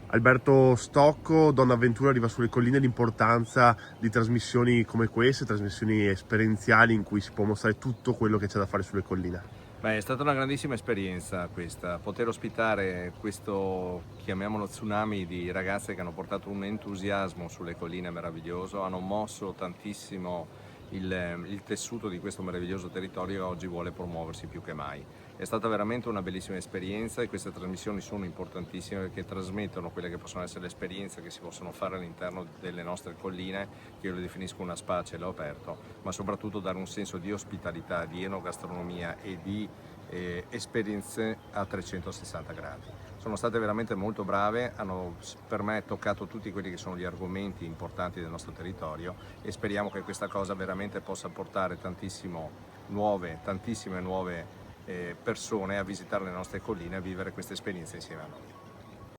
Alberto Stocco, Donna Avventura arriva sulle colline, l'importanza di trasmissioni come queste, trasmissioni esperienziali in cui si può mostrare tutto quello che c'è da fare sulle colline. Beh, è stata una grandissima esperienza questa, poter ospitare questo, chiamiamolo tsunami, di ragazze che hanno portato un entusiasmo sulle colline meraviglioso, hanno mosso tantissimo il tessuto di questo meraviglioso territorio che oggi vuole promuoversi più che mai. È stata veramente una bellissima esperienza e queste trasmissioni sono importantissime perché trasmettono quelle che possono essere le esperienze che si possono fare all'interno delle nostre colline, che io le definisco una spa a cielo aperto, ma soprattutto dare un senso di ospitalità, di enogastronomia e di esperienze a 360 gradi. Sono state veramente molto brave, hanno per me toccato tutti quelli che sono gli argomenti importanti del nostro territorio e speriamo che questa cosa veramente possa portare tantissime nuove persone a visitare le nostre colline e a vivere questa esperienza insieme a noi.